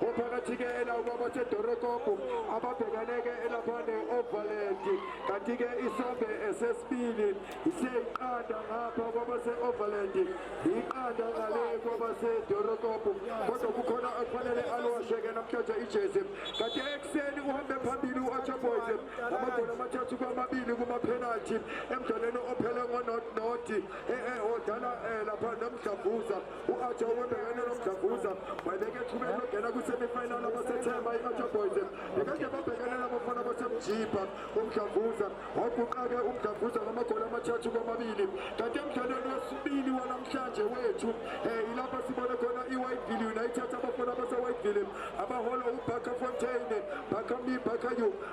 ophakathi-ke elawubaba sedorokopo ababhekaneke elaphane overland kanti-ke isombe esesibili iseyiqanda ngapha kwabase-overland iqanda ngale kwabasedorokopo kodwa kukhona akufanele alwasheke namhlanje ijezi kanti ekuseni uhambe phambili u-Archer Boys amagoli amathathu kwamabili kuma-penalty emdlalweni ophele ngo-not odlala lapha nomdlavuza u-Archer webhekane nomdlavuza wayebeke ethubeni longena kwi-semifinal abasethemba i-Archer Boys bekade babhekane nabafana basemjipa umdlavuza waguqa-ke umdlavuza ngamagoli amathathu kwamabili kanti emdlalweni wesibili wanamhlanje wethu ilapha sibone khona i-Whiteville United abafana base-Whiteville abaholo uBakafontein Bakamiyu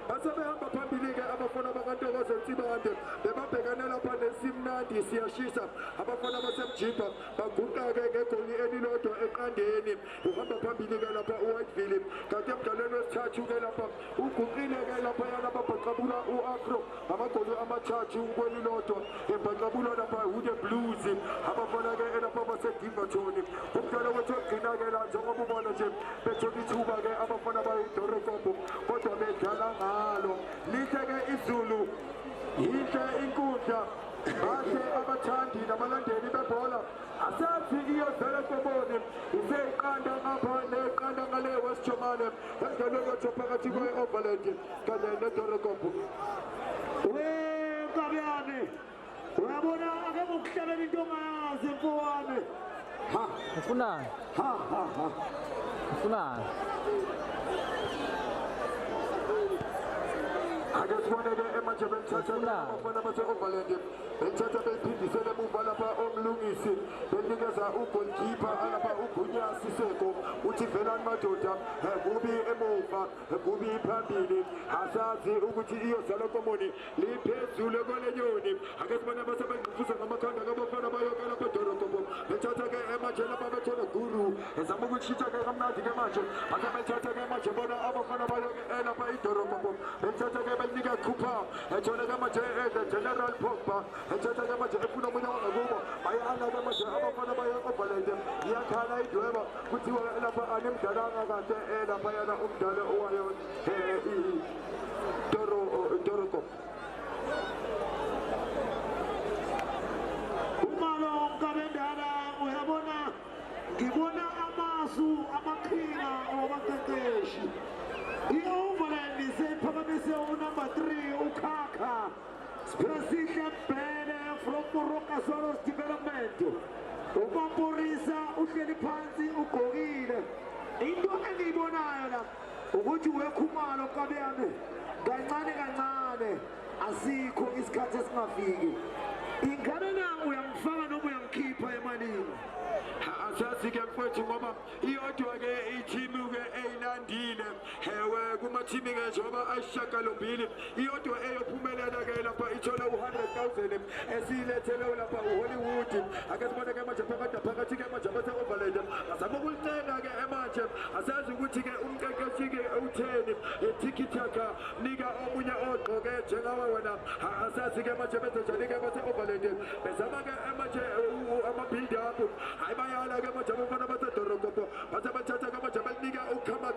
basebehamba phambili-ke abafana bakantokozo Nsibande bebabhekane lapha nesimnandi siyashisa abafana basemjipa baguqa-ke ngegoli elilodwa eqandeni uhamba phambili-ke lapha u-Whiteville kanti emdlalweni wesithathu-ke lapha uguqile-ke laphayana babhaqabula u-Akro amagoli amathathu kwelilodwa ebhaqabula lapha uThe Blues abafana-ke elapha base-Divaton umdlalo wethu ogcina-ke la njengoba ubona nje bethola ithuba-ke abafana bayidorokopo kodwa bedlala ngalo lihle-ke izulu yinhle inkundla bahle abathandi nabalandeli bebhola asathi iyozela Koboni iseyiqanda ngapha neqanda ngale West Chomane emdlalweni wethu phakathi kwe-Overland kanye nedorokopo Kabiyane uyabona ake ngokuhlalela into ongayazi mfowami ufunani ufunani ake sibone-ke emanje bemthatha abafana base-Overland bethatha beyiphindisele emuva lapha omlungisi benikeza ugolkipa alapha uGunyasi Seko uthi velani madoda kubi emuva kubi phambili asazi ukuthi iyozala Komoni liphezulu ekolenyoni ake sibone abasebengqufuza ngamakhanda kabafana bayoke lapha edorokopo bethatha-ke emanje lapha bethola guru ezama ukutshintsha-ke kamnandi-ke manje ake bethatha-ke manje bona abafana bayoke lapha idorokopo bethatha-ke benika Cooper ethola-ke manje General Pogba ethatha-ke manje efuna omunye wangakubo bayana-ke manje abafana baye-Overland iyakhala idweba kuthiwa lapha anemdlalanga kahle laphayana umdlalo owayo idorokopo Kabendala uyabona ngibona amasu amaqhinga wabaqeqeshi i-Overland seyiphakamise unumber 3 uKhakha Siphesihle Mbele from Moroka Soros Development uMampurisa uhleli phansi ugqokile into engiyibonayo la ukuthi wekhumalo Kabiyane kancane asikho isikhathi esingafiki ingane na uyamfaka noma uyamkhipha emalini asazi-ke mfowethu ngoba iyodwa-ke ithimu-ke eyilandile hewe kumathimi-ke njengoba ayishagalombili iyodwa eyophumelela-ke lapha ithola u-100,000 esiyilethele lapha uHollywood ake sibone-ke manje phakathi-ke manje abase-Overland bazama ukulithenga-ke emanje asazi ukuthi-ke umqeqeshi-ke utheni eTikitaka nika omunye ogqoke njengawe wena asazi-ke manje benzenjani-ke base-Overland bezama-ke manje ama-build up hayi bayala-ke manje abafana basedorokopo baze bathatha-ke manje belinika ukhama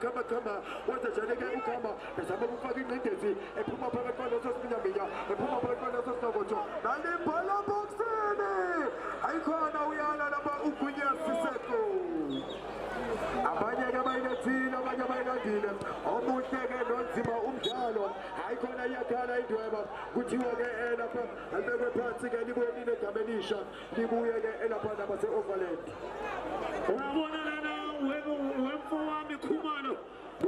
wenza njani-ke ukhama bezama ukufaka ingcindezi ephuma phakathi kwaleso siminyaminya ephuma phakathi kwaleso sinokotho nalibhala boksini ayikhona uyala lapha uGunyasi Seko abanye-ke bayilethile abanye bayilandile omuhle-ke nonzima umdlalo hayi khona iyakhala indweba kuthiwa-ke lapha alibekwe phansi-ke libuye linegama elisha libuye-ke lapha nabase-Overland uyabona lana wemfowami Khumalo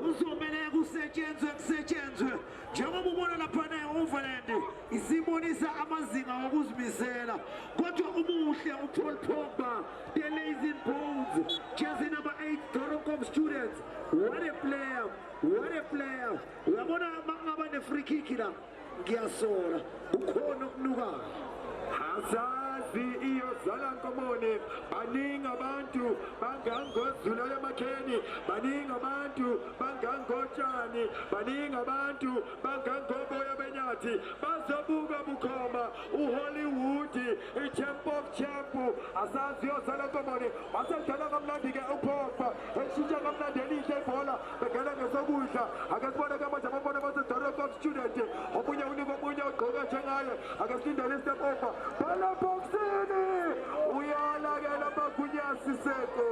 uzomele kusetshenzwe njengoba ubona lapha ne-Overland isibonisa amazinga wokuzimisela kodwa umuhle uPaul Pogba the lazy bones jersey number 8 Dorocop students what a player uyabona mangaba ne-free kick la ngiyasola ukhona okunukayo asazi iyozala Komoni baningi abantu bangangozula yamakheni baningi abantu bangangotshani baningi abantu bangangoboya benyathi bazobuka bukhoma uHollywood iChamp of Champ asazi iyozala Komoni wasedlala kamnandi-ke uPogba eshintsha kamnandi elihle ibhola ukudla ake sibone ke manje abafana baseDorocop student omunye unika omunye ugqoke njengaye ake silindele i-step over bhala boxini uyala ke lapha kunyasiseko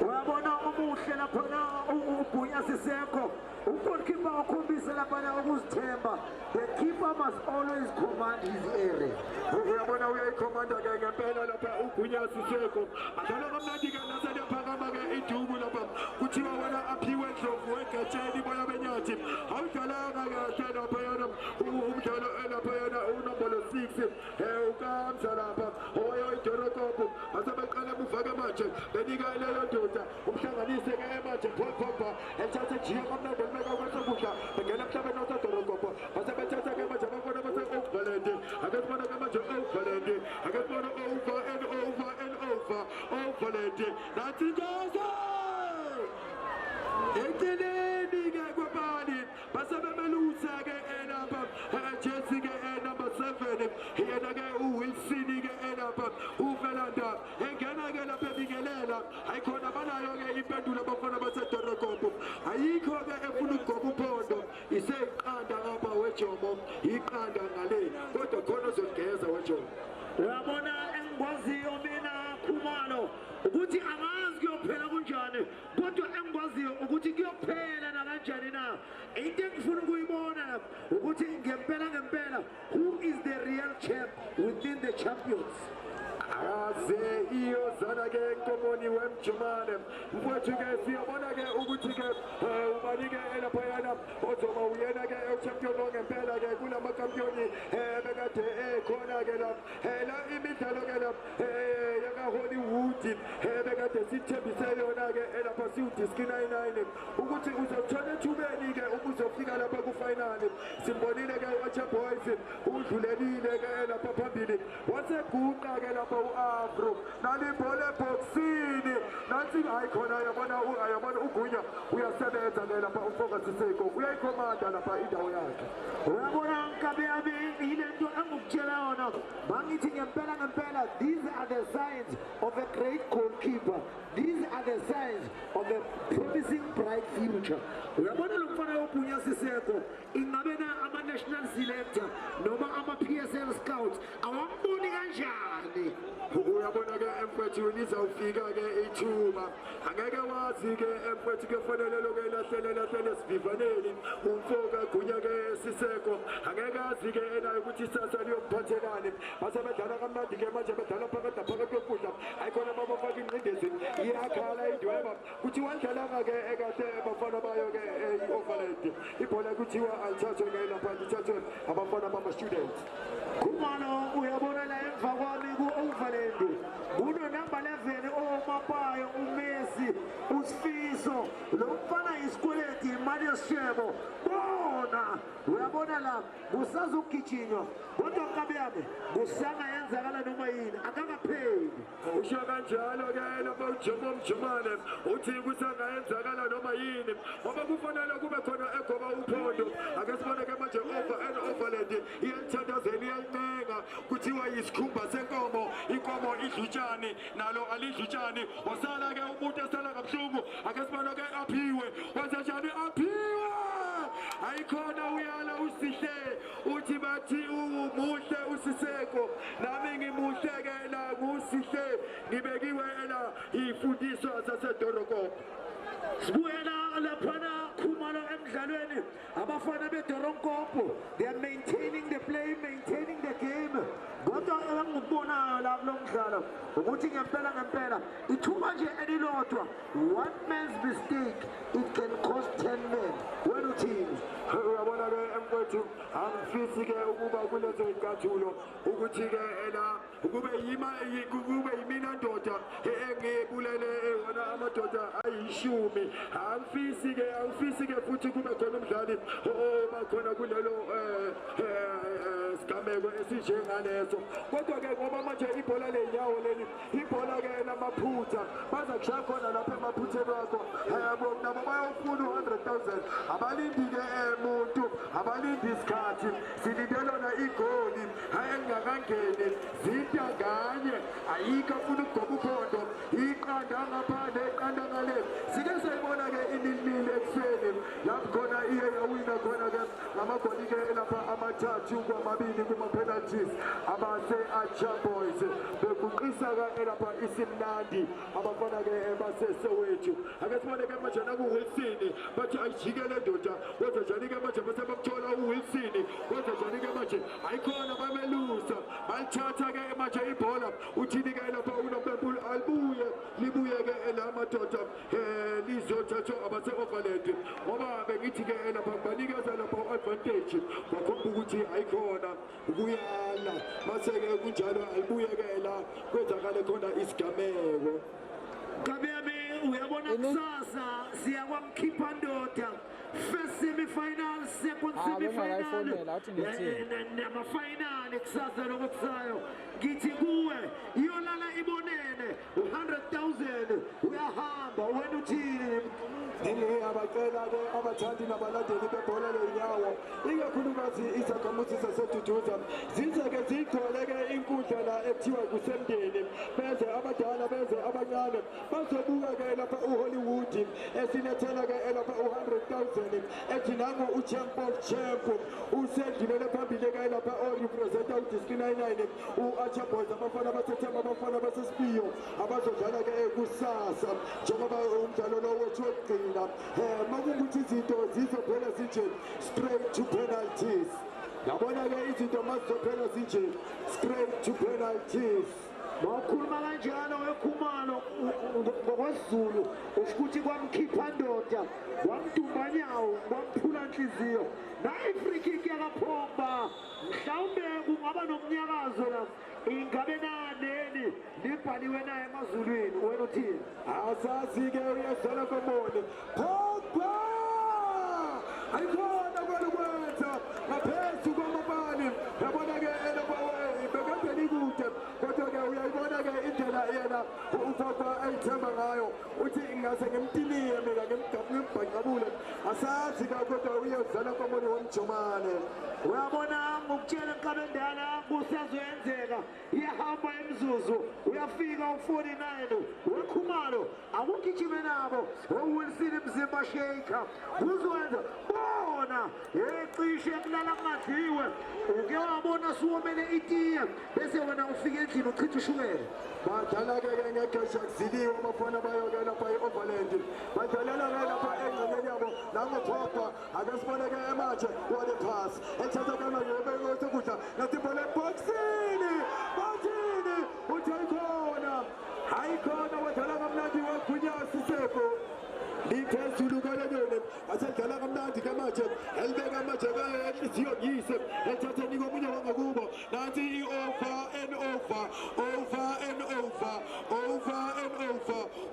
uyabona umuhle laphana uGunyasiseko ugoalkeeper ukhombisa laphana ukuzithemba. The keeper must always command his area. uyabona uyayikhomanda ke ngempela lapha uGunyasiseko adlala kamnandi ke naselephakama ke iduku lapha kuthiwa wena aphiwe Ndlovu wegatsheni boya benyathi awudlalanga kahle lapha yena umdlalo lapha yena unombolo 6 ukamza lapha owayeyiDorocop asebeqala emuva manje benika leyo ndoda umhlanganise ke manje Paul Pogba ethathe jiya kamnandi elibeka kwesokudla bengena emhlabeni waseDorocop basebethatha ke manje abafana base-Oakland ake sibona ke manje Oakland ake sibona Oakland nathi Nkosi eceleni ke kwabani basebemelusa ke lapha Jesse ke number 7 yena ke uWilson ke lapha uFelanda engena ke lapha ebingelela ayikhona banayo ke impendulo abafana baseDorocop ayikho ke efuna ukugoba uphondo iseyiqanda lapha weJomo iqanda ngale kodwa khona uzogeza weJomo. Uyabona engikwaziyo mina Khumalo ukuthi angazi kuyophela kunjani kodwa engikwaziyo ukuthi kuyophela nakanjani na. Into engifuna ukuyibona ukuthi ngempela who is the real champ within the champions. Aze iyozana ke enkomoni wemjumane mfowethu ke siyabona ke ukuthi ke ubani ke elaphayana ozoba uyena ke uchampion ngempela ke kulamakampioni bekade ekhona ke la imidlalo ke la yaka Hollywood bekade sithembise yona ke elapha siuDiski 99 ukuthi uzothola ethubeni ke ukuzofika lapha kufinal simbonile ke uAcha Boys udlulelile ke lapha phambili waseguqa ke lapha uAfro nalibhole boxini nathi ayikhona yabona uGunya uyasebenza ke lapha uFocusiseko uyayikhomanda lapha indawo yakhe. Uyabona Nkabi yami yilento engikutshela yona bangithi ngempela these are the signs of a great goalkeeper. These are the signs of a promising bright future. Uyabona lo mfana woGunyasiseko ingabe na ama-national selector noma ama-PSL scouts awamboni kanjani. Uyabona ke emfethu nizawufika ke ithuba angeke wazi ke emfethu ke fanele lokho elahlele sivivaneni umfoka Gunya ke Siseko angeke azi ke enayo ukuthi sasa liyomphathelani basebedlala kamnandi ke manje bedlala phakathi kwekudla ayikhona babafaka ingcindezi iyakhala indweba kuthi wadlalanga ke ekade abafana bayo ke i-Overland ibhola kuthiwa alithathwe ke lapha lithathwe abafana bama-students. Khumalo uyabona la emva kwami ku-Overland kuno number 11 omapayo uMessi uSifiso lo mfana isikweleti iMario Shebo bona uyabona la kusazogijinywa kodwa Nkabi yami kusangayenzakala noma yini akakapheli. Usho kanjalo ke lapha uJomo Mjumane uthi kusangayenzakala noma yini ngoba kufanele kube khona egoba uphondo ake sibone ke manje Overland iyalithandazela iyalincenga kuthiwa yisikhumba senkomo inkomo idlutshani nalo alidlutshani osala ke umuntu esala kabuhlungu ake sibone ke aphiwe wenza njani aphiwe ayikhona uyala usihle uthi bathi umuhle uSiseko nami ngimuhle ke la ngusihle nibekiwe la ifundiswa saseDorocop. Sibuyela laphana Khumalo emdlalweni abafana beDorocop they are maintaining the play, maintaining the game. Kodwa engikubona la kulo mdlalo ukuthi ngempela ithuba nje elilodwa one man's mistake it can cost 10 men. Wena uthini? Uyabona ke emfethu angifisi ke ukuba kulezo incathulo ukuthi ke la kube yimina ndoda engibulele wona amadoda ayishumi angifisi ke futhi kube khona umdlali obakhona kulelo sigameko esinjengaleso kodwa ke ngoba manje ibhola lenyawo leli ibhola ke lamaphutha baza kushaya khona lapha emaphutheni wakho nabo bayofuna 100,000 abalindi ke umuntu abalindi isikhathi silinde lona igoli engakangeni zintanganye ayikho afuna ukugoba uphondo iqanda ngapha neqanda ngale sike sayibona ke imilimi lapho khona iye yawina khona-ke ngamagoli-ke lapha amathathu kwamabili kuma-penalties abase-Archer Boys beguqisa-ke lapha isimnandi abafana-ke basesewethu. ake sibone-ke manje naku-Wilson bathi ayijikele ndoda wenza njani-ke manje bese bakuthola uWilson wenza njani-ke manje ayikhona bamelusa balithatha-ke manje ibhola uthini-ke lapha uNompempulo alibuye libuye-ke la madoda lizothathwa abase-Overland ngoba bengithi-ke lapha banikeza lapha u-advantage bakhomba ukuthi ayikhona kuyala mase-ke kunjalo alibuye-ke la kwenzakale khona isigameko. Kabeami uyabona kusasa siyakwamkhipha ndoda first semi-final second semi-final namafinali kusasa lokusayo ngithi kuwe iyolala ibonene 100,000 uyahamba wena uthini Abacela-ke abathandi nabalandeli bebhola ley'nyawo ikakhulukazi izakhamuzi zaseDuduza zize-ke ziyigcwele-ke inkundla la ekuthiwa kusemndeni beze abadala beze abancane bazobuka-ke lapha uHollywood esilethela-ke lapha u100,000 ethi nango uchamp of champ usendlulele phambili-ke lapha orepresenta uDistrict 99 u-Archer Boys abafana basethemba abafana basesipiyo abazodlala-ke kusasa njengoba umdlalo lo wethu wokugcina makungukuthi izinto zizophela zinje straight to penalties. Yabona-ke izinto mazizophela zinje straight to penalties. Mawukhuluma kanjalo wekhumalo ngokwesiZulu usho ukuthi kwamkhipha ndoda kwamdumba nyawo kwamphula inhliziyo na-free kick yakaPogba mhlawumbe kungaba nomnyakazo la ingabe naneni libhaliwe naye emazulwini wena uthini asazi-ke uyadlala komoni Pogba ayikhona kwalukwenza ngaphezu kwamabali yabona-ke bekade likude kodwa-ke uyayibona-ke indlela yena uPogba ayithemba ngayo uthi ngase ngimtiniye mina ngimbhacabule asazi-ka kodwa uyodlala komoni womjomane. uyabona ngokutshela enkabendala kusazoyenzeka iyahamba imizuzu uyafika u49 wekhumalo akugijime nabo oWilson mzimba shaker kuzowenza bona ecishe kulala kungadliwe uke wabona suwomele itiye bese wena ufika endlini uchitha ushukela badlala-ke ngexesha kuziliwe abafana bayo-ke lapha e-Overland badlalela-ke lapha engxenyeni yabo nangoPogba ake sibone-ke manje wale pass ethatha kamanje besekudla nasibhola ebhokisini bathini uthi ayikhona wadlala kamnandi wegunyasi sefo liphezulu kalelele asedlala kamnandi kamanje elibeka manje enhliziyo yise ethatheni komunye wangakubo nathi i-over and over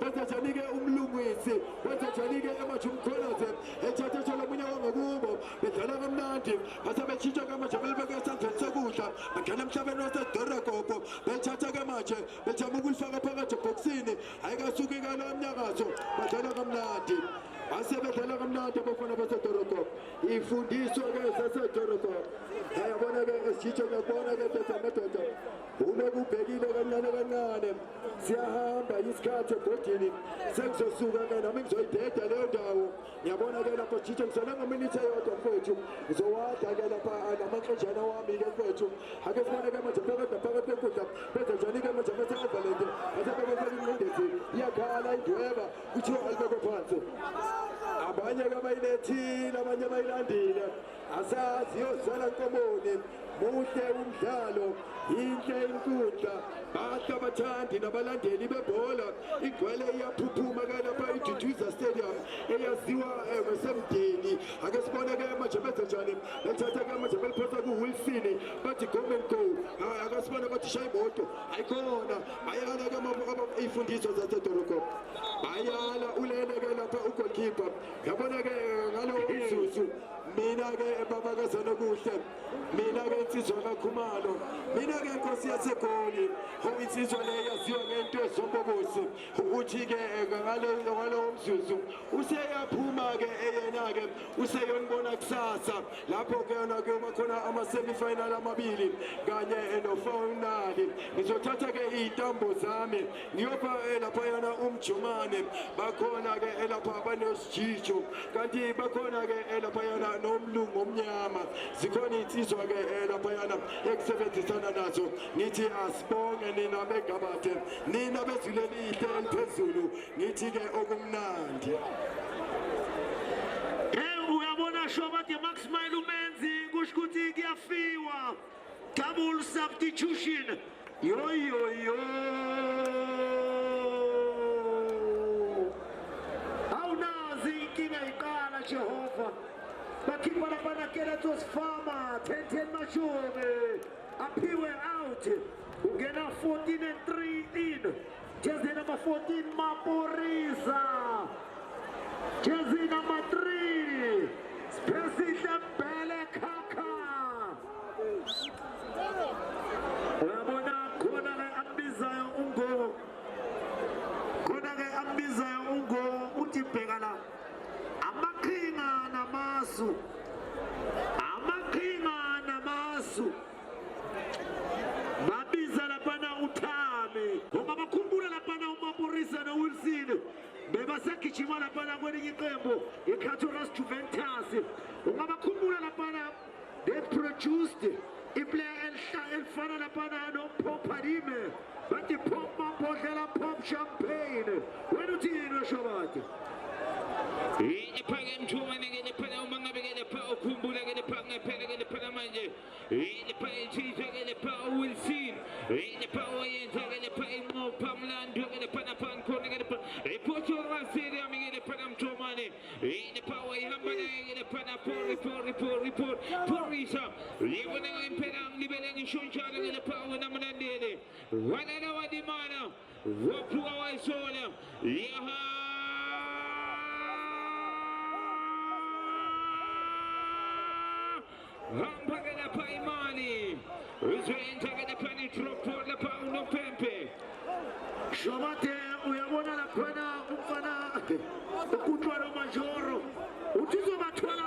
wenza njani-ke umlungisi wenza njani-ke emajumkholaze ethatha thola omunye wangakubo bedlala kamnandi base betshintsha kamanje belibeka esandleni sokudla bangena emhlabeni wasedorogogo bethatha-ke manje bejama ukulifaka phakathi ebhokisini ayikasuki-ke lo mnyakazo badlala kamnandi asebedlala kamnandi abafana basedorogogo ifundiswa-ke sasedorogogo yabona-ke esitsho ngiyakubona-ke amadoda ube kubhekile kancane siyahamba isikhathi ebhodini sengizosuka-ke nami ngizoyideda leyo ndawo ngiyabona-ke lapho jitsho ngisole ngeminitha eyodwa mfowethu ngizowada-ke lapha namanhlonjana wami-ke mfowethu ake sibone-ke manje phakathi kwenkundla benza njani-ke manje base-Overland asebebefela ingcindezi iyakhala indweba kuthiwa alibekwe phansi abanye-ke bayilethile abanye bayilandile asazi yozala nkomoni muhle umdlalo inhle inkundla bahle abathandi nabalandeli bebhola igcwele iyaphuphuma-ke lapha iDuduza Stadium eyaziwa ngasemdeni ake sibone-ke manje benza njani bethatha-ke manje beliphosa kuWilson bathi go and go ake sibone bathi shaya imoto ayikhona bayala-ke iy'fundiso zasedorogogo bayala ulele-ke lapha ugolkipa yabona-ke ngalo umzuzu mina-ke babakazana kuhle mina-ke insizwa kaKhumalo mina-ke nkosi yasegoli insizwa le yaziwa ngento ezombobosi ukuthi-ke ngalowo mzuzu useyaphuma-ke eyena-ke useyonibona kusasa lapho-ke laphayana ke bakhona ama-semi-final amabili kanye nofinali. Ngizothatha-ke iy'tambo zami ngiyopha laphayana umjumane, bakhona-ke lapha abanesijijo, kanti bakhona-ke laphayana nomlungu omnyama. Zikhona iy'nsizwa-ke laphayana ekusebenzisana nazo. Ngithi asibonge nina beGabathe, nina bezuleli ihle eliphezulu, ngithi-ke okumnandi. Uyabona Shobathe Maximile umenzi kusho ukuthi kuyafiwa. Double substitution. Yo. Awunazi inkinga iqala Jehova. Bakhipha laphana Keletos Farmer 10 Mashube. Aphiwe out. Ungena 14-3 in. Jersey number 14 Maporisa. Jersey number 3 Spesihle Bele Kaka. Uyabona khona ke ambizayo ungo. Khona ke ambizayo ungo uthi bheka la. Amaqhinga namasu. Amaqhinga namasu. Babiza laphana uThami. Ungabakhumbula laphana uMaporisa noWilson. Bebasagijima laphana kwelinye iqembu iCatoras Juventus. Ungabakhumbula laphana they produced iplayer elifana laphana noPopadime. Bathi pop mabhodlela pop champagne. Wena uthini Shobathe? Iphake mthumane ke lephela uma ngabe ke lepha ukhumbula ke lepha ngaphela ke lepha manje lepha ithithe ke lepha Wilson lepha oyenza ke lepha inqopha mlando ke lepha naphan khona ke lepha ePortugal Stadium ke lepha mthumane lepha oyihamba ke lepha na report Porisa libona ngempela ngibele ngisho njalo ke lepha wena mlandeli wala wadimana waphuka wayisola yaha Hamba lapha imali uzoyenza ke lapha ni drop lapha uNopempe. Shobathe uyabona laphana umfana uKutlwano Majoro uthi uzobathola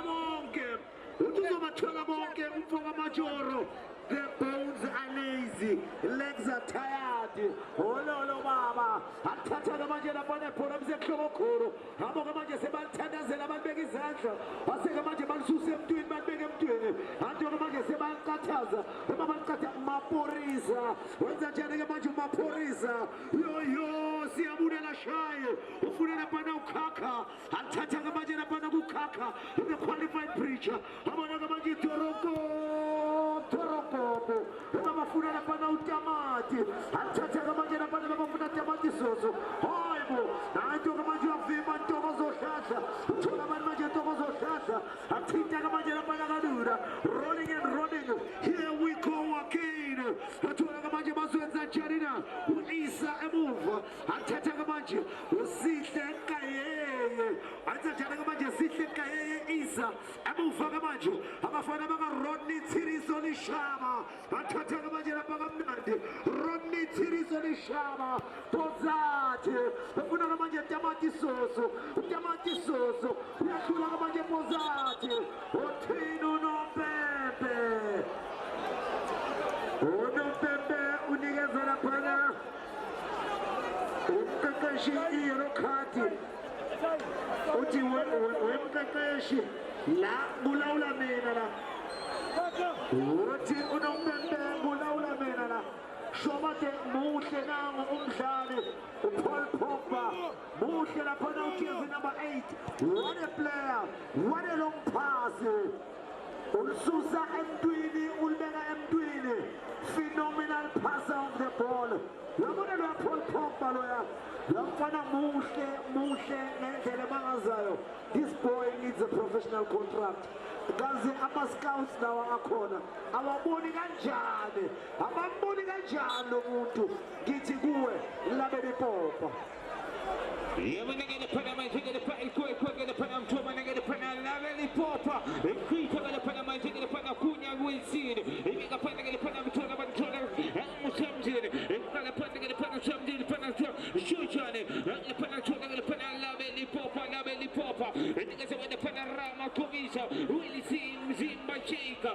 bonke umfana Majoro. The bones are lazy, legs are tired. Ololo baba athatha manje laphana phona msekhlokhoro hamba manje sebalthandazela balibeka izandla aseke manje balisusa emntwini balibeka emntwini anti manje sebalikathaza uma balikatha Maporisa wenza njani ke manje Maporisa yo siyabulela shaye ufuna laphana ukhakha athatha manje laphana kukhakha the qualified preacher abona manje Toroko bafuna laphana uTamati athatha manje laphana bafuna Tamati soso hayibo nanto manje uyavimba Ntokozohlahla uthola manje Ntokozohlahla athinta manje laphana kalula rolling and rolling here we go again athola manje bazoyenza njani na uIsa emuva athatha manje usihle Kayeye athatha manje sihle Kayeye Isa emuva manje abafana baka Rodney Thiriso Lishama athatha manje lapha kamnandi Rodney Thiriso Lishama Pozathe bafuna manje Tamati soso uyahlula manje Pozathe uthino noPepe unikeza laphana umqeqeshi iYerokhati uthi wemqeqeshi la kulawula mina la uthi uNopempe kulawula mina la Shobathe muhle nango umdlali uPaul Pogba muhle laphana ujersey number 8 what a player what a long pass ulisusa emntwini ulibeka emntwini phenomenal passer of the ball yabona lo Paul Pogba loya yamfana muhle ngendlela bangazayo this boy needs a professional contract kaze ama-scouts lawa akhona abamboni kanjani lo muntu ngithi kuwe labele Popa Yabona ke lepha manje ke lepha ikwe ke lepha mthumane ke lepha labele Popa ikhitha ke lepha manje ke lepha kunya Wilson ikapanda ke lepha mthona banthola uSamjini ikapanda ke lepha Samjini Shuchane lepha mthona ke lepha labele Popa ikase ke lepha Rama Komisa Wilson Zimba Chika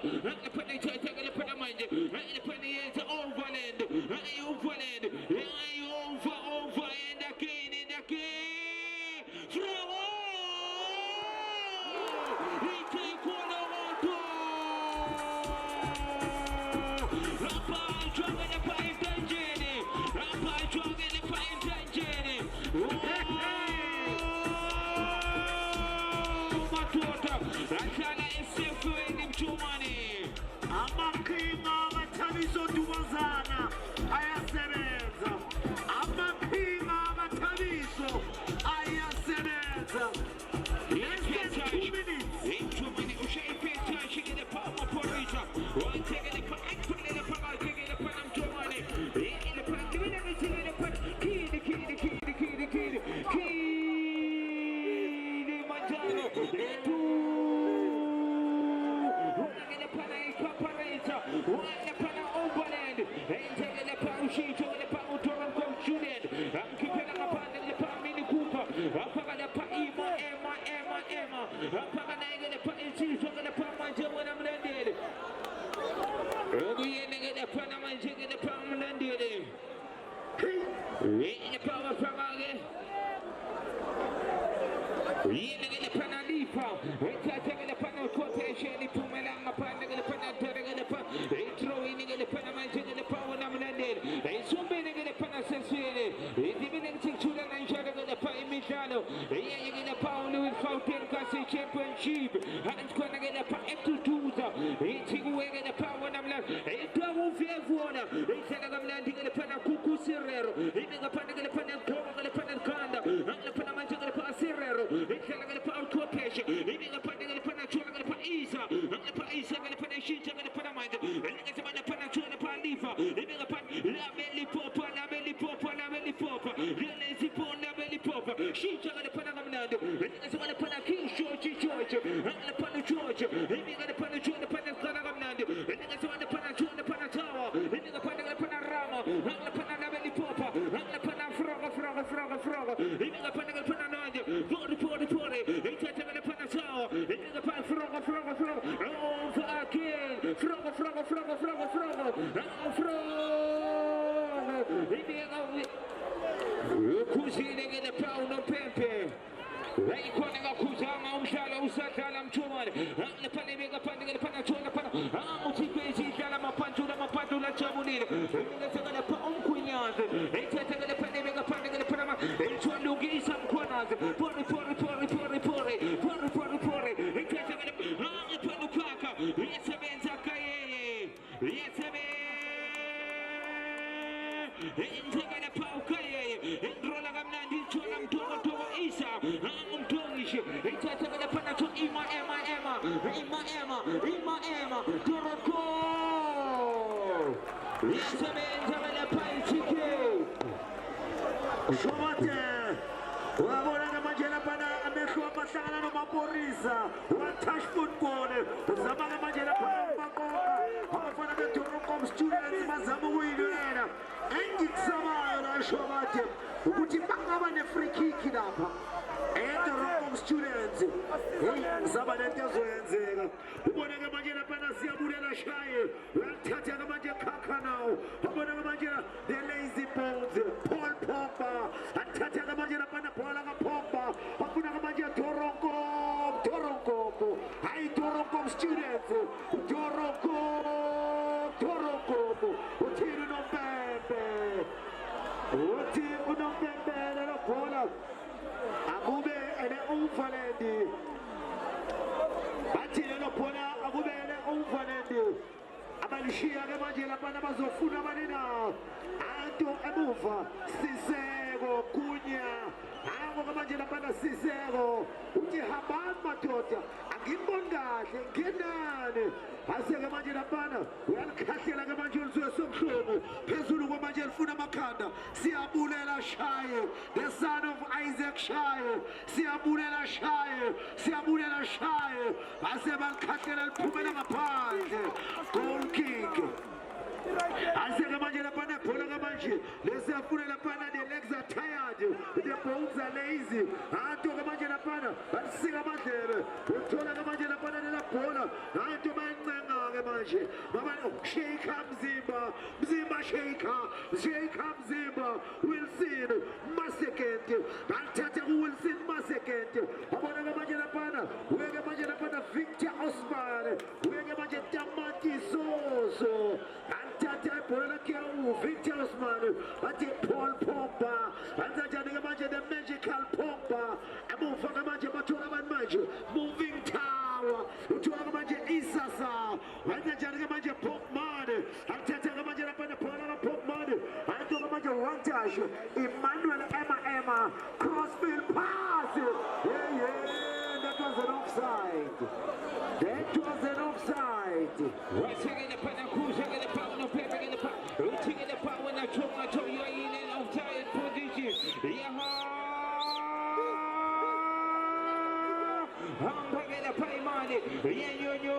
Hampagele Paimani, Yanyo,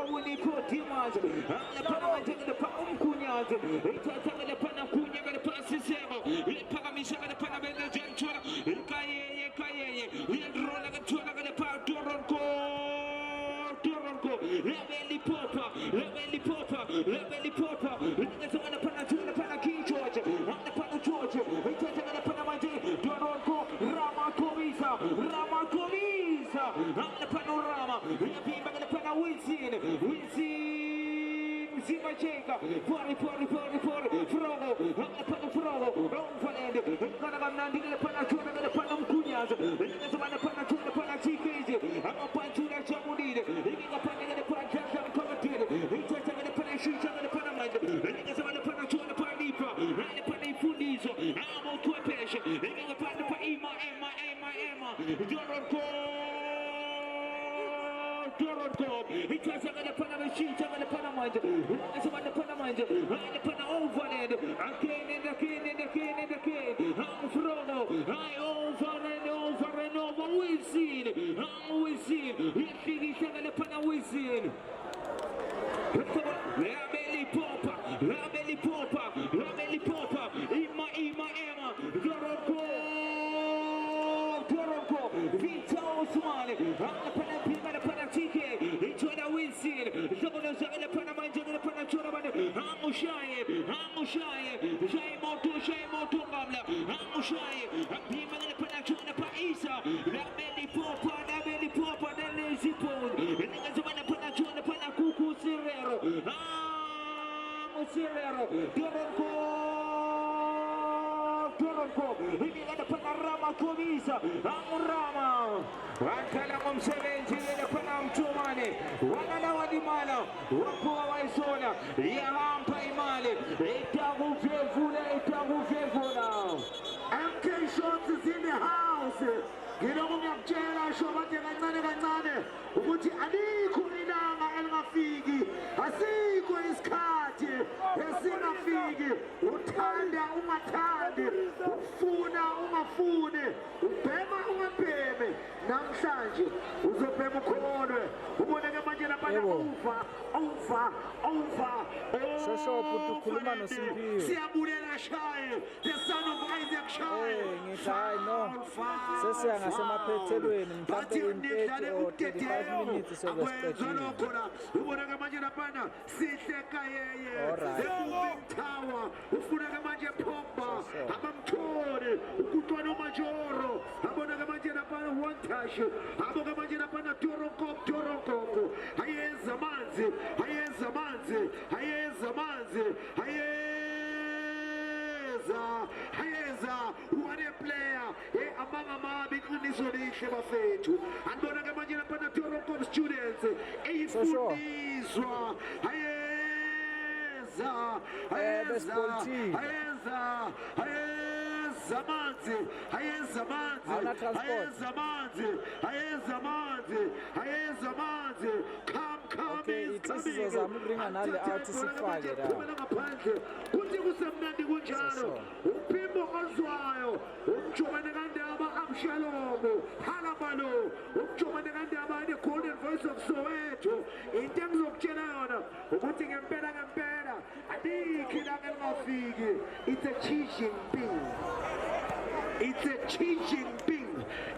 Unipotimas, the Panama, the Pam Cunyas, the Panacunya, the Passisemo, the Pagamisa, the Panamena Jantua, Kaye, Yandrola, the Tuna, the Toronto, Laveli Popa, the Panatuna, the Panaki George, and the Panu George, the Panamati, Toronto, Rama Comisa, and the Panorama, the Pana Wilson, Zimachenka, Frogo, Don't Falend, Kanamandi, the Panatuna, the Panam Cunyas, the Panatuna, the Panachiki, I'm a Pantuna Chamudi, the Panaka, the Panaka, commented, the Panashi, the Panamite, the Panatuna, the Panipa, and the Panifundis, I'm on to a patient, the Panapa, Emma, Toronto, he tries to get the Panama sheet, the Panama, it's about the Panama, the Pana overland, again, I'm Frono, I over and over, we've seen, he's finished the Pana, we've seen. Rabeli Popa, Emma, Toronto, Vita Osmani, the Panatike, into the Wilson, someone the Panama, the Panachura, Hamushaye, Jay Moto, Gamla, Hamushaye, Pima the Panachura Paisa, Rabeli Popa, the lazy pond, and the Panachura, the Panacucu Serrero, Toronto, he got the Panorama Comisa, Amurama, Rankalam 70, the Panam Chumani, Wanana Dimana, Wapua Waisona, Yaham Paimani, Etabu Fefuna. MK Shots is in the house. Ngilokungiyakutshela shobade kancane ukuthi alikho ilanga elingafiki, asikho isikhathi esingafiki. Uthanda ungathandi, ufuna ungafuni, ubhema ungabhemi. Namhlanje uzobhema ukholwe. Uboneke manje lapha over. Shosho ukhuluma noSiphiwe. Siyabulela Shaye, the son of Isaac Shaye. Ngithi hayi no. Sesiya ngasemaphethelweni mhlawumbe in 30 or 35 minutes sobe siqedile. Uboneke manje lapha sihleka yeye. The moving tower. Ufuneka manje Pogba, abamthole, ukutwana uMajoro. Aboneke manje lapha one touch. Aboneke manje lapha Toronto. Hayenza what a player. Among Amabi Kunisolish Bafetu. And Bonaka Majina Panatoro students. Fundiswa. Okay, sizozama ukubringa nale out sifake la. Kuthi kusemnandi kunjalo. Uphimbo ozwayo, umjomane kandaba Abshalomo, Halabalo, umjomane kandaba the golden voice of Soweto. Into engizokutshela yona ukuthi ngempela alikho ilanga elingafiki. It's a Xi Jinping,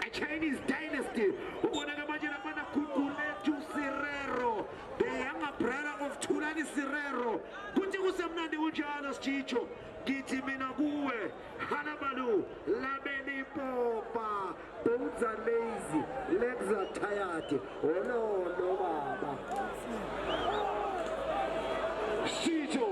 a Chinese dynasty. Uboneka manje lapha Kukuletu Serrero, the younger brother of Tulani Serrero. Kuthi kusemnandi kunjalo Sichicho. Githi mina kuwe Hanabalu Labeni Popa. Bones are lazy, legs are tired. Oh no baba. Sichicho,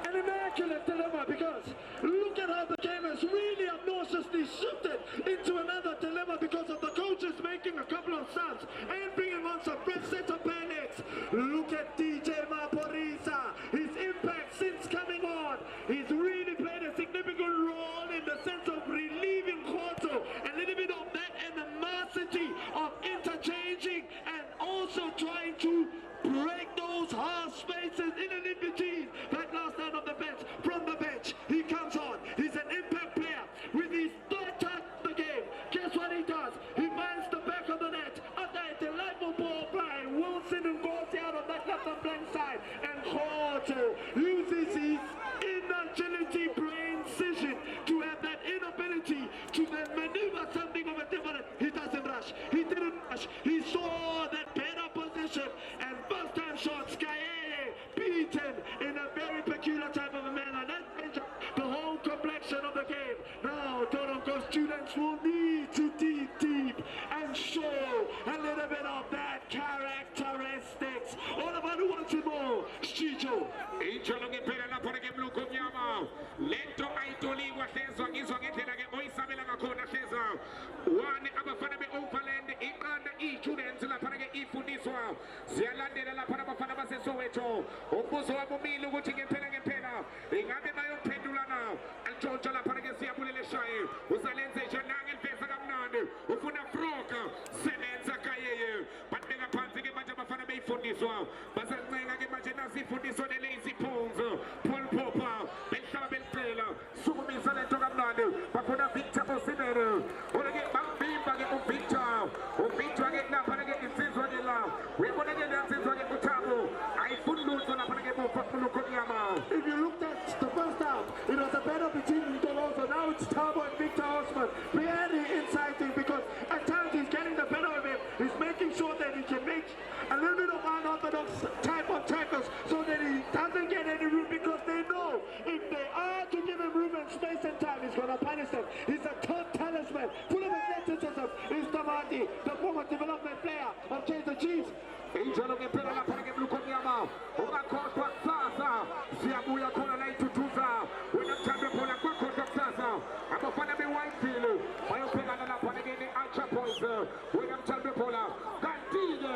an immaculate dilemma, because look at how the game has really obnoxiously shifted into another dilemma because of the coaches making a couple of subs and bringing on some fresh set of panics. Look at DJ Maporisa, his impact since coming on. He's really played a significant role in the sense of relieving Koto, a little bit of that animosity of interchanging and also trying to break those half spaces in and in between. That last out of the bench, from the bench, he comes on. He's an impact player with his third touch of the game. Guess what he does? He rush. He didn't rush. He saw that better position. And first time shot, Skayeye beaten in a very peculiar type of a manner. That changed the whole complexion of the game. Now, Toronto students will need to dig deep and show a little bit of that characteristics. All about who wants it more. Chicho. Incholo ngempela lapho ke mluko mnyama lento ayitoliwa hlezwa ngizwa ngendlela ke oyisabela ngakhona hleza one abafana be-overland iqanda i-students lapha ke ifundiswa ziyalandela lapha abafana baseSoweto umbuzo wami umile ukuthi ngempela ingabe bayophendula na altshontsha lapha ke siyabulele shaye usalenze nje nangeliveza kamnandi ufuna froka sebenza kayeye batbeka phansi ke manje abafana beyifundiswa basancenga ke manje nasifundiswa ne-lazy phones Paul Popper behlaba belicela sukumisa lento kamnandi bakhona Victor Osimhen oleke bambimba ke uVictor ke lapha ke insizwa ke la uyabona ke insizwa ke uThabo ayifuni lutho lapha ke mufakulukhonyama. If you looked at the first half, it was a battle between Toloso. Now it's Thabo and Victor Osman. Very inciting because at times he's getting the better of him. He's making sure that he can make a little bit of unorthodox type of tackles so that he doesn't get any room because they know if they are to give him room and space and time, he's going to punish them. He's a top talisman, full of athleticism. Is Tamati, the former development player of Kaizer Chiefs. Injalo ngempela lapha ke mlukhonyama ungakhohlwa kusasa siyabuya khona la ithuthuza wena mthambe phona kwakhohlwa kusasa abafana be-Whiteville bayobhekana lapha ke ne-Ultra Boys wena mthambe phona kanti-ke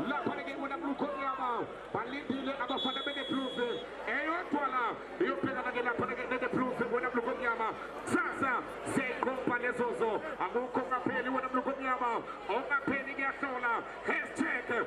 lapha ke bona mlukhonyama balindile abafana bene-Blues eyodwa la iyobhekana ke lapha ke ne-Blues wena mlukhonyama sasa zekompa lezozo akukho ngapheli wena mlukhonyama ongapheli kuyahlola hashtag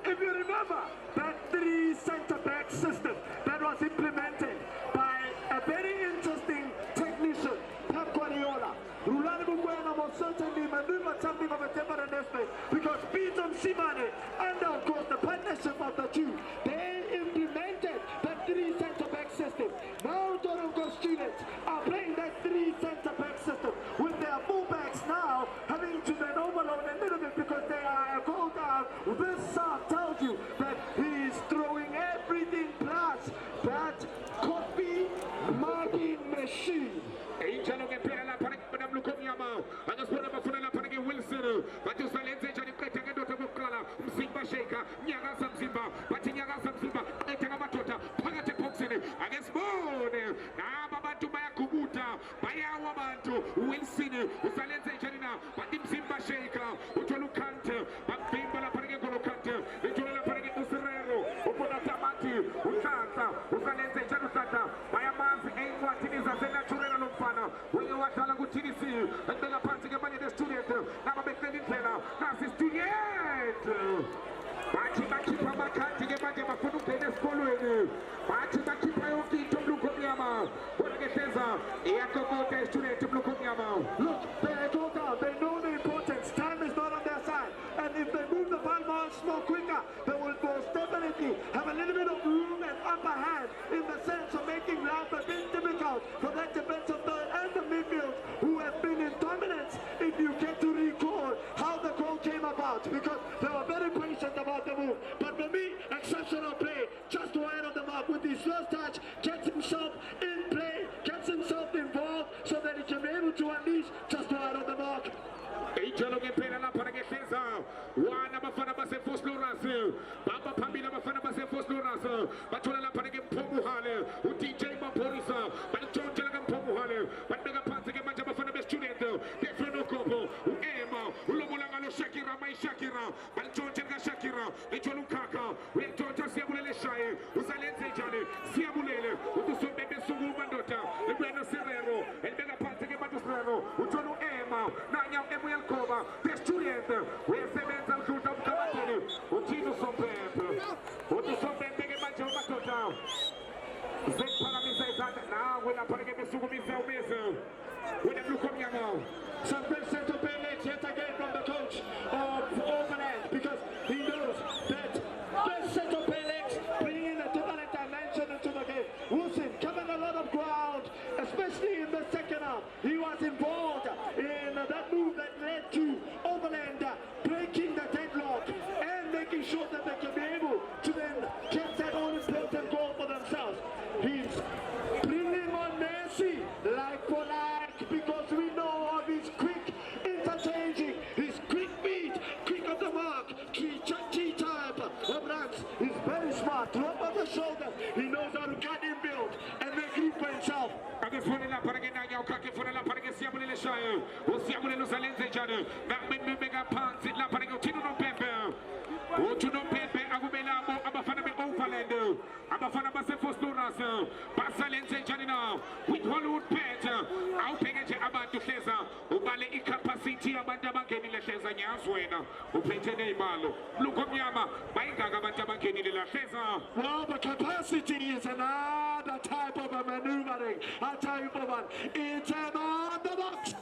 If you remember that 3 centre-back system that was implemented by a very interesting technician, Pep Guardiola, Rulani Bukwena was certainly maneuver something of a different aspect because Peter Simane and of course the partnership of the two, they implemented that 3 centre-back system. Now Toronto students are playing that 3 centre-back system with their fullbacks now having to then overload a little bit because they are a goal down. This tells you that he's throwing everything plus that coffee marking machine. Injalo ngempela lapha ke mlukhonyama angasibona bafuna lapha ke Wilson bathi usalenze njani iqethe ngendoda kokuqala umzimba sheka nyakaza mzimba bathi nyakaza mzimba qethe ngamadoda phakathi eboxini ake sibone naba abantu bayagubuda bayawa abantu Wilson usalenze njani na bathi mzimba sheka uthola ukhante bambimba lapha ke ngolokante uthola lapha ke uSirero ubona Tamati uhlahla usalenze njani uhlahla bayamazi eyinqwathini zasenatural lomfana wenye wadlala ku-TDC ebeka phansi ke manje ne-student naba behleli indlela nasi student bathi bakhipha amakhadi ke manje bafuna ukungena esikolweni bathi bakhipha yonke into mlukhonyama bona ke hleza iyakokota i-student mlukhonyama. Look, they go down. They know the importance. Time is not on their side. And if they move the ball more quicker, they will most definitely have a little bit of room and upper hand in the sense of making life a bit difficult for that defensive third and the midfield who have been in dominance if you get to recall how the goal came about because they were very patient about the move. But for me, exceptional play, just wide of the mark with his first touch, gets himself in play, gets himself involved so that he can be able to unleash just wide of the mark. Injalo ngempela lapha ke hleza wana abafana base-Force Lawrence bamba phambili abafana base-Force Lawrence bathola lapha ke Mphomuhale uDJ Maphorisa balitshontshela ke Mphomuhale batibeka phansi ke manje abafana be-student Defreno Kopo u-Emma ulomulanga lo-Shakira Shakira balitshontshela ka-Shakira bethola ukhakha uyatshontsha siyabulele shaye usalenze njani siyabulele ukusombe besukuma ndoda libuyena Sirero elibeka phansi ke manje Sirero uthola u-Emma nanya u-Emma Koba, the student, uyasebenza mhluta mkabatini, uthini usompempe, uthi usompempe ke manje umadoda, zekuphakamisa izandla, nawe lapha ke besukumisa umisa, wena mlukhonyama. Some great central payment yet again from the coach of Overland because he knows that best central payment bringing in a different dimension into the game. Wilson covering a lot of ground, especially in the second half. He was involved that move that led to Overland breaking the deadlock and making sure that they can be able to then get that all-important goal for themselves. He's bringing on Messi like for like, because we know of his quick interchanging, his quick beat, quick of the mark, key type of runs. He's very smart, drop on the shoulders. He knows how to get in build and make room for himself. with Hollywood Pet awuphengeje abantu hleza ubale icapacity abantu abangenile hleza nyazwena uphethe neimalo lukomnyama bayingaka abantu abangenile la hleza. Well, the capacity is another type of a maneuvering. I'll tell you for one, it's an on the box.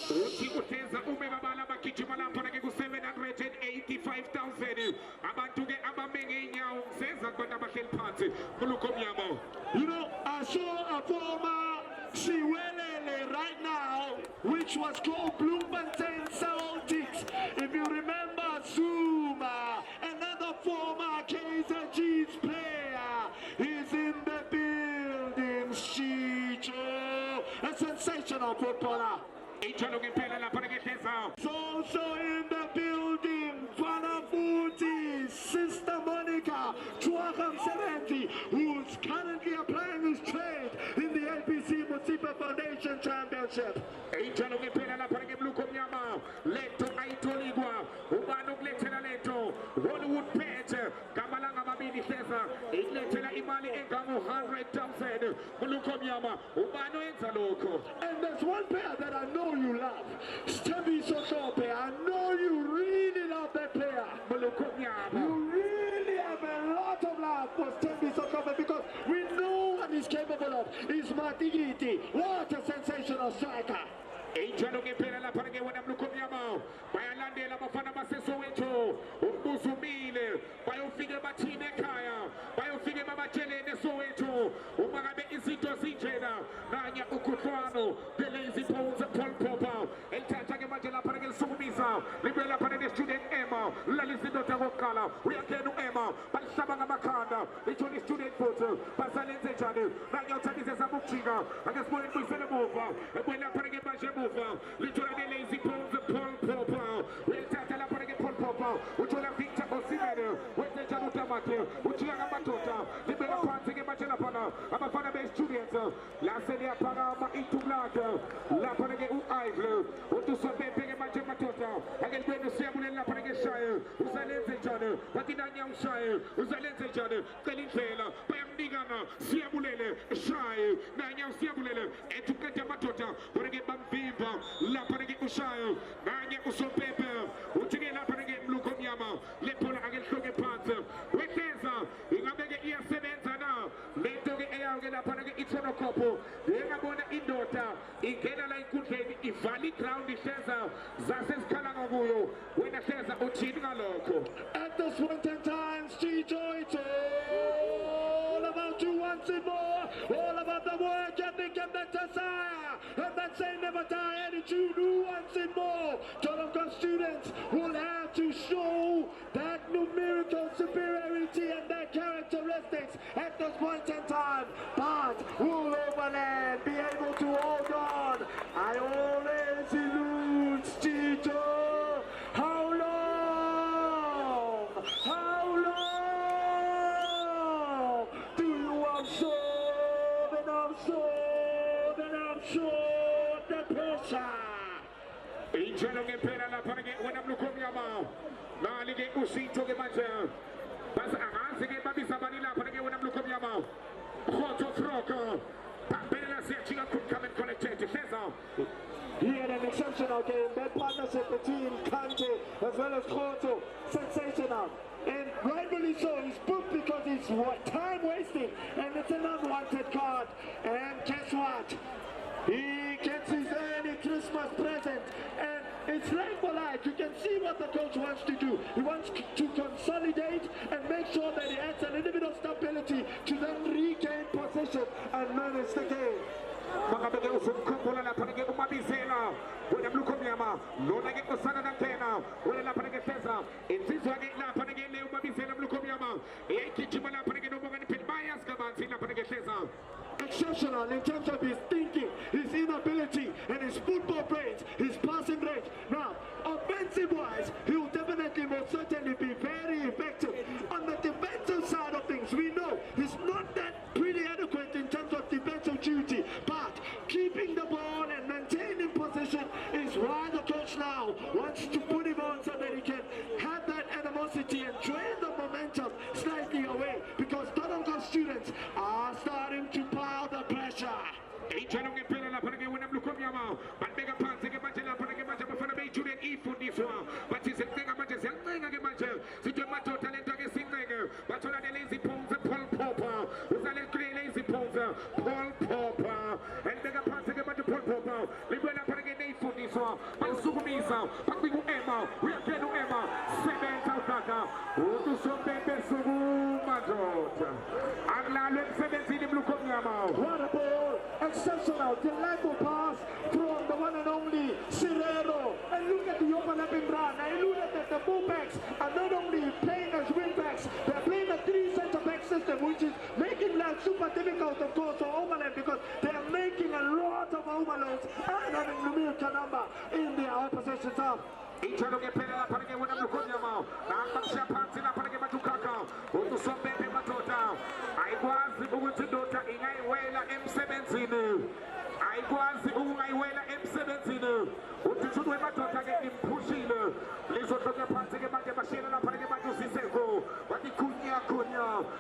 uthi uhleza ume babala bagijima lapho ke ku 785,000 abantu ke abame ngeenyawo ngseza kubantu abahleli phansi kulukomnyama. You know, I saw a former Siwelele right now, which was called Bloemfontein Celtics. If you remember Zuma, another former Kaizer Chiefs player, is in the building. Chicho, a sensational footballer. It's also in the building, Vanafuti, Sister Monica, Chuakam Serenti, who's currently applying his trade in the LPC Musipa Foundation Championship. Hollywood Pet, Kamalanga Mabini Feza, Igletela Imali Engamu 100,000, Mulukomyama, Ubano Enzaloko. And there's one player that I know you love, Stevie Sotope. I know you really love that player. Mulukomyama. You really have a lot of love for Stevie Sotope because we know what he's capable of. He's Matigiti. What a sensational striker. Ejalo ngempela lapha ke wena Mlukomnyama bayalandela abafana baseSoweto umbuzumile bayofika bathini ekhaya bayofika babatshelene eSoweto uma ngabe izinto zinjena nanya ukhuhlwano the lazy bones Paul Popper elithatha ke manje lapha ke lisukumisa libe lapha ne student Emma lalizinto zakokuqala uyakena uEmma balihlaba ngamakhanda lithola istudent photo basalenze njani nanya uthathize sabukujika ake sibone ibuyisele emuva ebona lapha ke manje Little lazy bones Paul Popper. We'll tell la para Paul Popper. Which will have Victor Osimhen. Where's the Januta Mate? Which you have Matota. The Bella Panty Machelapana. I'm a fan based student. La Sedia Panama into black. La Panage Igle. What to some big Matota. I can bring the Samuel and La Panage Shire. Who's a lense channel. What in a young Shire. Who's a lens channel. Kalifela. Pam Digana. Siamulele. Shire. Nanya Siamulele. And to get a Matota. But again, Bambiba. La Panage Ushayo. Nanya Usopepe. Uchige La Panage Mlukomyama. Lepola Agel Shoge Panther. Weteza. Ingamege Ia Sevenzana. Letoge Eage La Panage Itsono Kopo. Yegabona Indota. Igena La Ikuteni. Ivali Crown Disheza. Zases Kalangaguyo. When a Teza Uchinga Loco. At this point in time, Chicho, it's all about you once and more. All about the work ethic and the desire. And that same never die attitude once and more. Toronto students will have to show that numerical superiority and their characteristics at this point in time. But will Overland be able to hold on? I always elude Chicho. How long? How long do you absorb and absorb and absorb the pressure? Inchelo ngempela lapha ke wena Mlukomyama. Nali ke usitho ke manje. Basa angazi ke babisa bani lapha ke wena Mlukomyama. Khoto Froko. Pambela Siachiga could come and collect it. He had an exceptional game. That partnership between Kante as well as Khoto, sensational. And rightfully so, he's booked because he's time wasting. And it's an unwanted card. And guess what? He gets his early Christmas present. And it's like for like. You can see what the coach wants to do. He wants to consolidate and make sure that he adds a little bit of stability to then regain possession and manage the game. Magabeke usumkhumbula lapha ke umabizela wena Mlukomyama Mlukunyama, Lona get Osana Nakena, Willa Panagesa, it is one La Panagale, Mabisela Mlukunyama, Ekichimala Panagano, Bias Gaban, Panagesa. Exceptional in terms of his thinking, his inability, and his football brains, his passing range. Now, offensive-wise, he will definitely, most certainly be very effective. On the defensive side of things, we know he's not that pretty adequate in terms of defensive duty, but keeping the ball and maintaining position is why the coach now wants to put him on so that he can have that animosity and drain the momentum slightly away, because Toronto students are starting to pile the pressure. Echano che pela la perché una Mlukunyama, but mega panze che mangia la perché mangia per fare bei giuri e fundi sua, ma ci sentenga mangia sentenga che mangia, si che mangia talento che sintenga, ma c'è la lazy pose Paul Popper, usa le lazy pose Paul Popper, e mega panze che mangia Paul Popper, libera perché nei fundi sua, ma sugumisa, ma qui Emma, we are getting Emma, Sementa Utaka, utu sombebe sugu manjota, agla le 17 Mlukunyama. What a ball! Exceptional, delightful pass from the one and only Serrero. And look at the overlapping run. And look at the fullbacks are not only playing as wingbacks, they're playing a 3 centre-back system, which is making life super difficult, of course, for overlap, because they're making a lot of overloads and having Lumir Kanamba in their opposition half. Echano che pela la perché una Mlukunyama, na kasha panzi la perché matukaka, utu sombebe matota, aikwazi ukutidota ingaiwela M17, aikwazi ukungaiwela M17, utitshudwe matota ke impushile, lizotoke panzi ke manje bashela la perché majusiseko, wati kunya,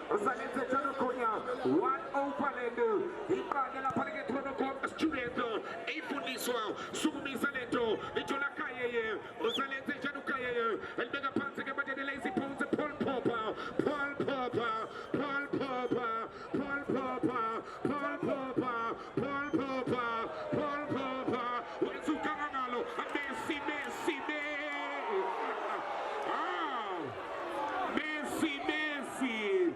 usalenze jano kunya, one overland, ipane la perché trono student, ifundiswa, sugumisa lento, lijola kayeye, usalenze jano kayeye, el mega panzi ke manje de lazy pose Paul Popper, Paul Popper, Paul Popper, Paul Popper, Paul Popper, Paul Popper, Paul Popper, Wenzukangalo, Messi, Messi, Messi, Messi,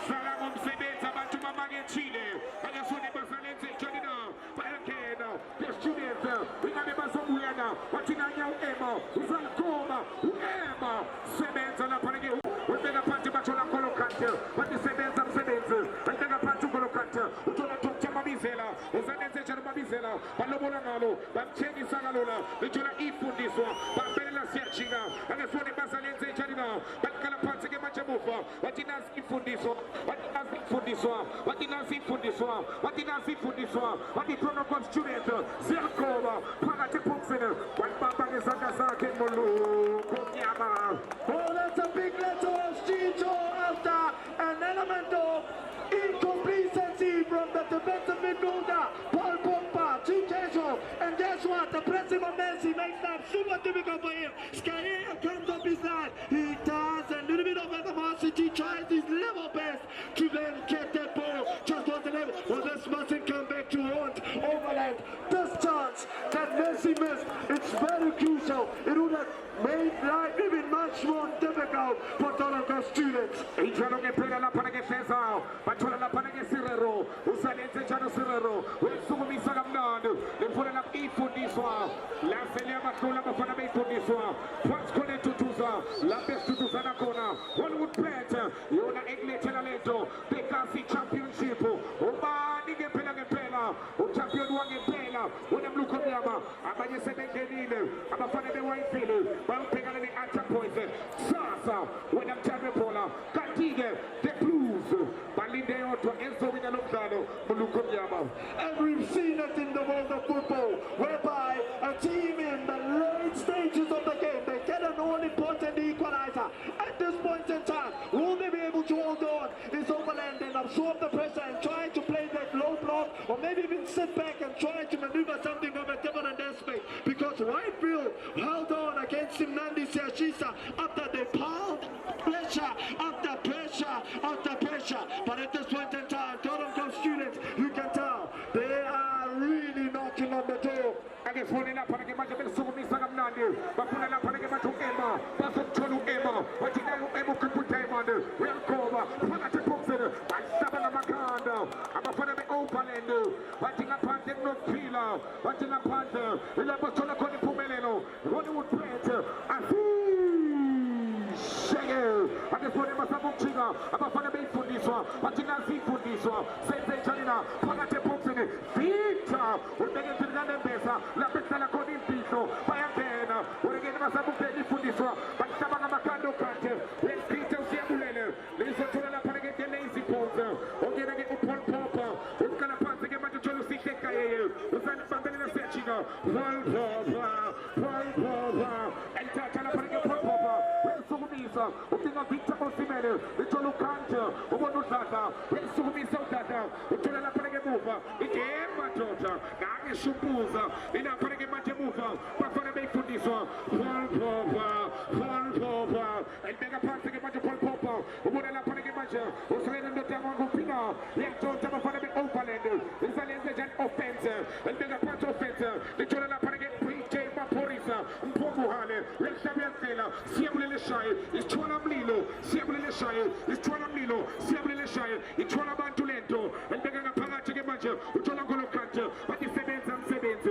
Salam Sebenza, Batuma Magachine, Agasuni Basalenze, Janina, Parakena, the students, Rinabeba Somuana, Watinanya Emma, Uzalcoma, Emma, Sebenza, La Parage, Wetega Pantimachola Colocante, but the Sebenza Sebenza, Wetega Pantu Colocante, Utona Tokama Bizela, Uzanese Charmabizela, Palobolano, Bamcheni Sagalola, Vijola Ifundiswa, Bambella Serchina, and the Sony Basalenze Janina, Bancalapanse Machamufa, Watinas Ifundiswa, Watinas Ifundiswa, Watinas Ifundiswa, Watinas Ifundiswa, Wati Pronocon student, Zerkova, Pagate Puxin, Wambanga Sakasaki Molu, Konyama. Oh, that's a big letter of Chicho after an element of incomplacency from the defensive midfielder, Paul Pogba, Chicho. And guess what? The pressing of Messi makes that super difficult for him. Scalia comes up his line. He does a little bit of animosity, tries his level best to then get that ball. Just wasn't able. Well, this mustn't come back to haunt Overland. This chance that Messi missed, it's very crucial. It would have made life even much more difficult for Toronto students. Echano che pela la perché Cesar, Bachola la perché Serrero, Usalenze Jano Serrero, Wensugumisa Gamnando, le pone la Ifundiswa, la Celia Macola Bafana Ifundiswa, Pascone Tutuza, la Best Tutuza Nakona, Hollywood Plant, Yona Egle Tenalento, Bekasi Championship, Oba Nige Pela, O Champion Wange Pela, Una Mlukunyama, Abanye Sebengenine, Abafana de Whitefield, Bampega the Ancha Points, Sasa, when I'm Champion Pola, Cantigue, the Blues, Balindeo to Enzo Winalumzano, Mlukunyama. And we've seen it in the world of football, whereby a team in the late stages of the game, they get an all-important equalizer. At this point in time, will they be able to hold on this Overland and absorb the pressure and try to play that low block, or maybe even sit back and try to maneuver something of a different aspect? Because Whitefield held on against Simnandi Siashisa after they piled pressure after pressure after pressure. But at this point in time, Toronto students, you can tell, they are really knocking on the door. Against one in a panic match, I've Sugumisa Gamnandi, Bapuna la panic match to Emma, Basso Cholu Emma, Watinago Emma Kuputamanda, Real Cova, Panate Puxin, Sabana Makanda, Abafana Opalendo, Watina Pante no Pila, Watina Pante, Ilabotola Koni Pumeleno, Chiga, abafana beyifundiswa, bathi nazifundiswa, senzenjani phakathi ebhoxini, Victor, ubeke endlini kaNembesa, lapho ehlala khona imfihlo, bayangena, urekeni basabukela ifundiswa, bahlaba ngamakando kade, Peter usiyabulele, lizothola lapha ke lazy pose, ongena ke uPaul Popper, uqala phansi ke manje uthola usihleka yeye, usanibambelela siyachiga, Paul Popper, elithatha lapha ke Paul Popper, wesukumisa, udinga Victor Osimhen, lithola uKante, ubona uDladla, wesukumisa uDladla, uthola lapha ke emuva, idemba Jota, nangishumpuza, ilapha ke manje emuva, bafana beyifundiswa, Paul Popper, elibeka phansi ke manje Paul Popper, ubona lapha ke manje, uSirena Ndodana nguphinga, yentshontsha abafana be-Overland, isalenze njani offense, elibeka phansi offense, lithola lapha ke PJ Maphorisa, Mphomuhale, lehlabenzela, siyabulele shaye, isithola mlilo, siyabulele shaye, isithola mlilo, siyabulele shaye, ithola abantu lento, elibeka ngaphakathi ke manje, uthola Ngolo Kante, bathi sebenza msebenzi,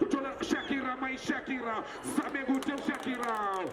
uthola Shakira, Shakira, sabe kude uShakira.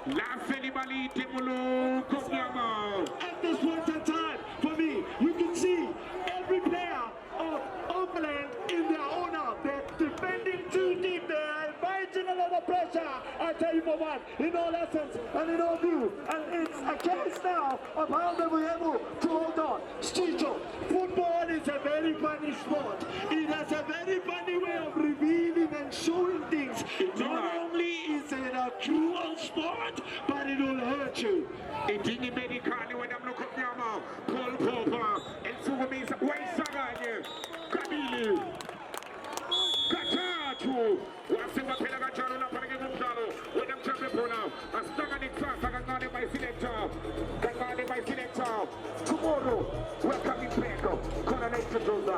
La Felibalite Muluko Nyama. At this point in time, for me, you can see every player of Overland in their own half. They're defending too deep. They're inviting a lot of pressure. I tell you for one, in all essence and in all view. And it's a case now of how they were able to hold on. Sticho, football is a very funny sport. It has a very funny way of revealing and showing things. Not only is it a cruel sport, but it will hurt you. Idingi medicali when I'm looking at Yama, Paul Popper, and Sugumisa, Waisaganye, Kabili, Katatu, Wasima Pelagachano, Lapagano, when I'm champion now, a Stagani class, Gangani by selector, tomorrow, we're coming back, Coronation Josa,